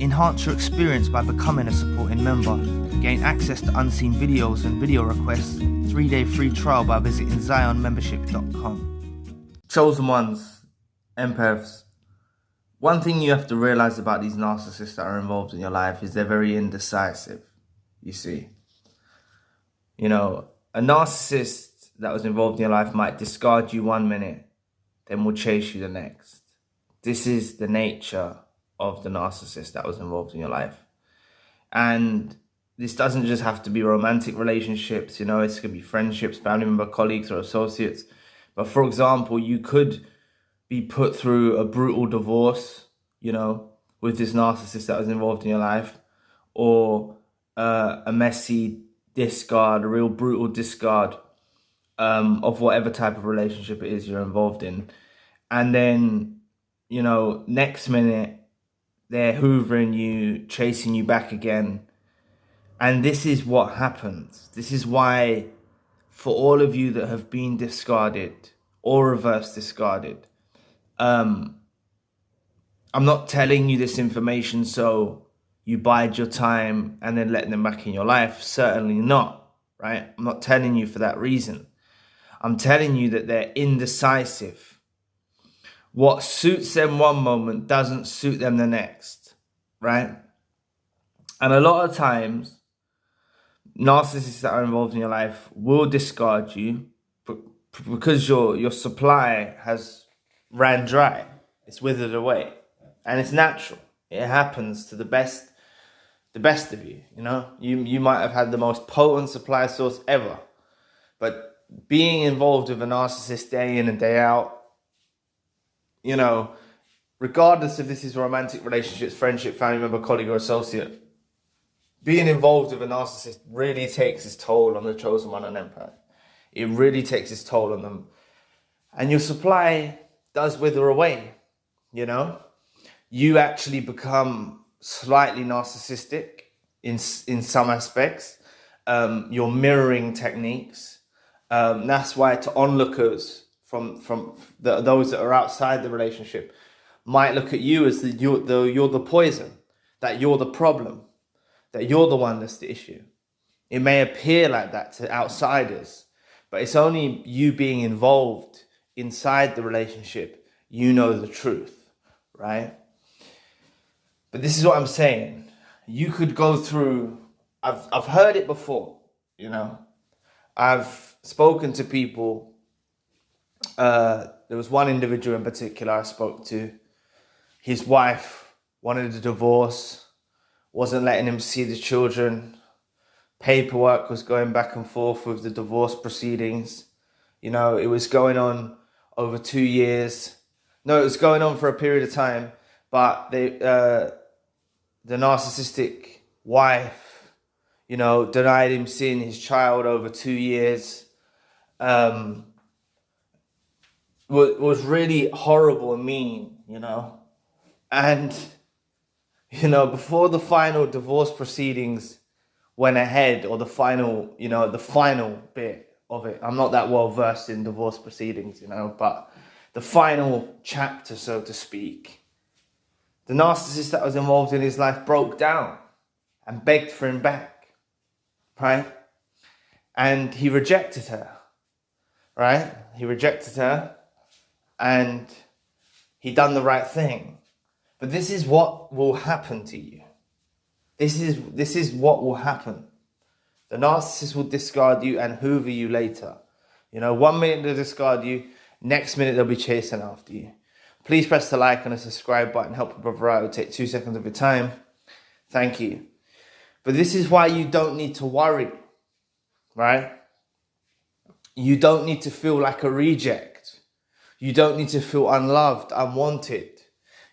Enhance your experience by becoming a supporting member. Gain access to unseen videos and video requests. 3-day free trial by visiting zionmembership.com. Chosen ones, empaths. One thing you have to realize about these narcissists that are involved in your life is they're very indecisive, you see. You know, a narcissist that was involved in your life might discard you 1 minute, then will chase you the next. This is the nature of the narcissist that was involved in your life. And this doesn't just have to be romantic relationships, you know, it's going to be friendships, family member, colleagues, or associates. But for example, you could be put through a brutal divorce, you know, with this narcissist that was involved in your life, or a messy discard, a real brutal discard of whatever type of relationship it is you're involved in. And then, you know, next minute, they're hoovering you, chasing you back again. And this is what happens. This is why, for all of you that have been discarded or reverse discarded, I'm not telling you this information so you bide your time and then let them back in your life. Certainly not, right? I'm not telling you for that reason. I'm telling you that they're indecisive. What suits them one moment doesn't suit them the next, right? And a lot of times, narcissists that are involved in your life will discard you because your supply has ran dry. It's withered away. And it's natural. It happens to the best of you, you know? You might have had the most potent supply source ever. But being involved with a narcissist day in and day out, you know, regardless if this is romantic relationships, friendship, family member, colleague, or associate, being involved with a narcissist really takes its toll on the chosen one and empath. It really takes its toll on them. And your supply does wither away, you know? You actually become slightly narcissistic in some aspects. You're mirroring techniques. That's why to onlookers from those that are outside the relationship might look at you as you're the poison, that you're the problem, that you're the one that's the issue. It may appear like that to outsiders, but it's only you being involved inside the relationship, you know the truth, right? But this is what I'm saying. You could go through, I've heard it before, you know. I've spoken to people. There was one individual in particular I spoke to. His wife wanted a divorce, wasn't letting him see the children. Paperwork was going back and forth with the divorce proceedings. You know, it was going on over 2 years. No, it was going on for a period of time, but the narcissistic wife, you know, denied him seeing his child over 2 years. Was really horrible and mean, you know. And, you know, before the final divorce proceedings went ahead, or the final, you know, the final bit of it, I'm not that well versed in divorce proceedings, you know, but the final chapter, so to speak, the narcissist that was involved in his life broke down and begged for him back, right? And he rejected her, right? He rejected her. And he done the right thing. But this is what will happen to you. This is what will happen. The narcissist will discard you and hoover you later. You know, 1 minute they'll discard you, next minute they'll be chasing after you. Please press the like and the subscribe button. Help a brother out. It'll take 2 seconds of your time. Thank you. But this is why you don't need to worry, right? You don't need to feel like a reject. You don't need to feel unloved, unwanted.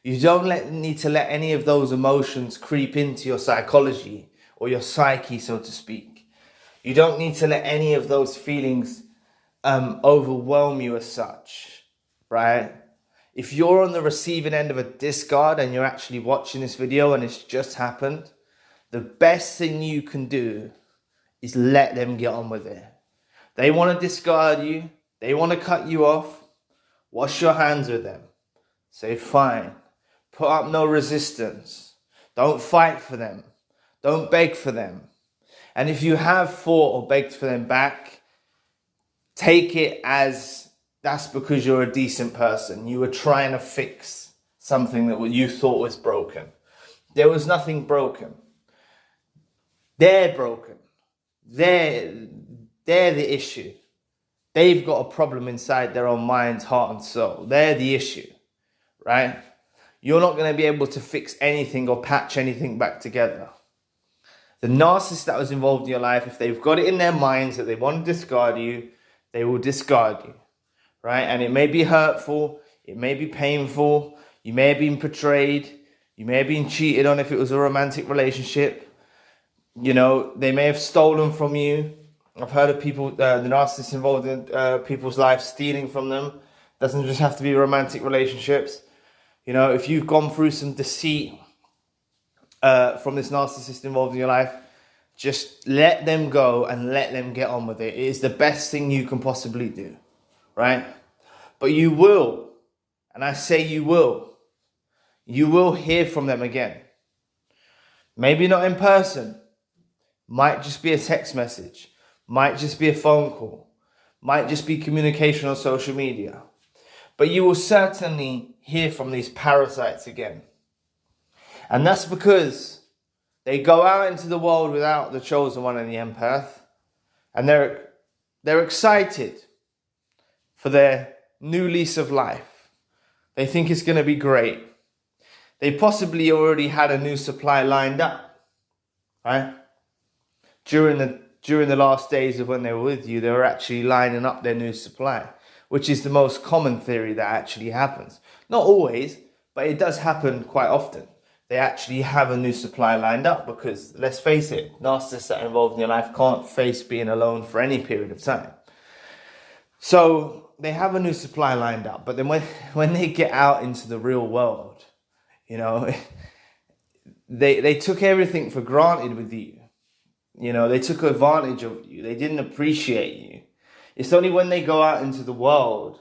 You don't need to let any of those emotions creep into your psychology or your psyche, so to speak. You don't need to let any of those feelings overwhelm you as such, right? If you're on the receiving end of a discard and you're actually watching this video and it's just happened, the best thing you can do is let them get on with it. They want to discard you. They want to cut you off. Wash your hands with them. Say, fine. Put up no resistance. Don't fight for them. Don't beg for them. And if you have fought or begged for them back, take it as that's because you're a decent person. You were trying to fix something that you thought was broken. There was nothing broken. They're broken. They're the issue. They've got a problem inside their own minds, heart and soul. They're the issue, right? You're not going to be able to fix anything or patch anything back together. The narcissist that was involved in your life, if they've got it in their minds that they want to discard you, they will discard you, right? And it may be hurtful. It may be painful. You may have been betrayed. You may have been cheated on if it was a romantic relationship. You know, they may have stolen from you. I've heard of people, the narcissists involved in people's lives stealing from them. Doesn't just have to be romantic relationships. You know, if you've gone through some deceit from this narcissist involved in your life, just let them go and let them get on with it. It is the best thing you can possibly do, right? But you will, and I say you will hear from them again. Maybe not in person. Might just be a text message. Might just be a phone call. Might just be communication on social media. But you will certainly hear from these parasites again. And that's because they go out into the world without the chosen one and the empath. And they're excited for their new lease of life. They think it's going to be great. They possibly already had a new supply lined up, right? During the last days of when they were with you, they were actually lining up their new supply, which is the most common theory that actually happens. Not always, but it does happen quite often. They actually have a new supply lined up because, let's face it, narcissists that are involved in your life can't face being alone for any period of time. So they have a new supply lined up, but then when they get out into the real world, you know, they took everything for granted with you. You know, they took advantage of you. They didn't appreciate you. It's only when they go out into the world,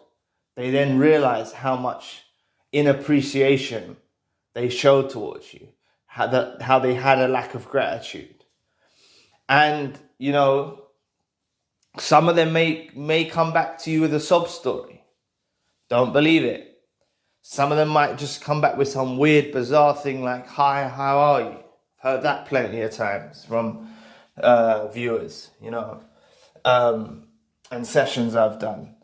they then realize how much inappreciation they showed towards you, how they had a lack of gratitude. And, you know, some of them may come back to you with a sob story. Don't believe it. Some of them might just come back with some weird, bizarre thing like, hi, how are you? I've heard that plenty of times from viewers, you know, and sessions I've done.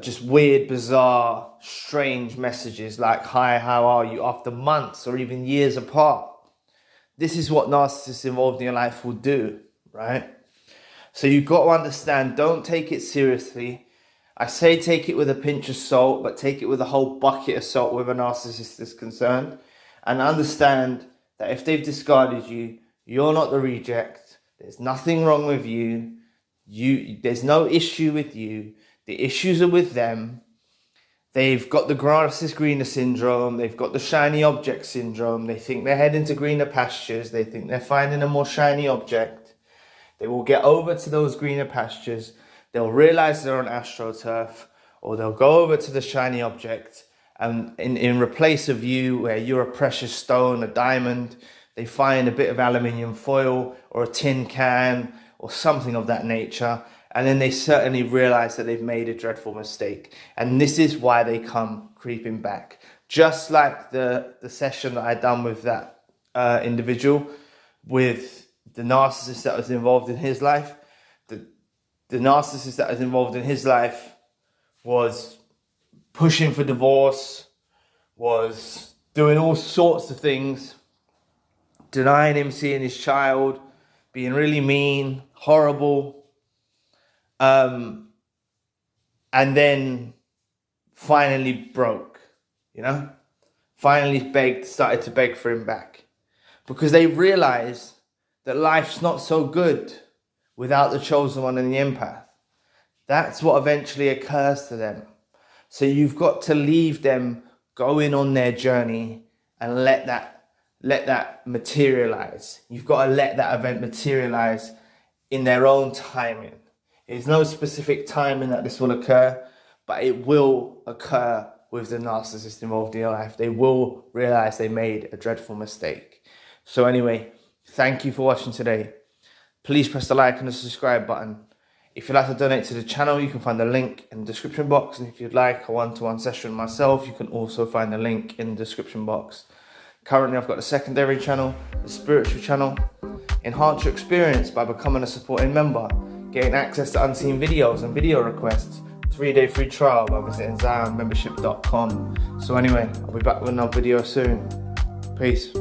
Just weird, bizarre, strange messages like, hi, how are you? After months or even years apart. This is what narcissists involved in your life will do, right? So you've got to understand, don't take it seriously. I say take it with a pinch of salt, but take it with a whole bucket of salt where a narcissist is concerned. And understand that if they've discarded you, you're not the reject. There's nothing wrong with you. There's no issue with you. The issues are with them. They've got the grass is greener syndrome. They've got the shiny object syndrome. They think they're heading to greener pastures. They think they're finding a more shiny object. They will get over to those greener pastures. They'll realize they're on AstroTurf, or they'll go over to the shiny object, and in replace of you, where you're a precious stone, a diamond, they find a bit of aluminium foil or a tin can or something of that nature. And then they certainly realize that they've made a dreadful mistake. And this is why they come creeping back. Just like the session that I'd done with that individual, with the narcissist that was involved in his life. The narcissist that was involved in his life was pushing for divorce, was doing all sorts of things, denying him seeing his child, being really mean, horrible. And then finally broke, you know, finally started to beg for him back, because they realized that life's not so good without the chosen one and the empath. That's what eventually occurs to them. So you've got to leave them going on their journey and let that materialize. You've got to let that event materialize in their own timing. There's no specific timing that this will occur, but it will occur with the narcissist involved in your life. They will realize they made a dreadful mistake. So anyway, thank you for watching today. Please press the like and the subscribe button. If you'd like to donate to the channel, you can find the link in the description box. And if you'd like a one-to-one session with myself, you can also find the link in the description box. Currently, I've got a secondary channel, the spiritual channel. Enhance your experience by becoming a supporting member, getting access to unseen videos and video requests, 3-day free trial by visiting zionmembership.com. So anyway, I'll be back with another video soon. Peace.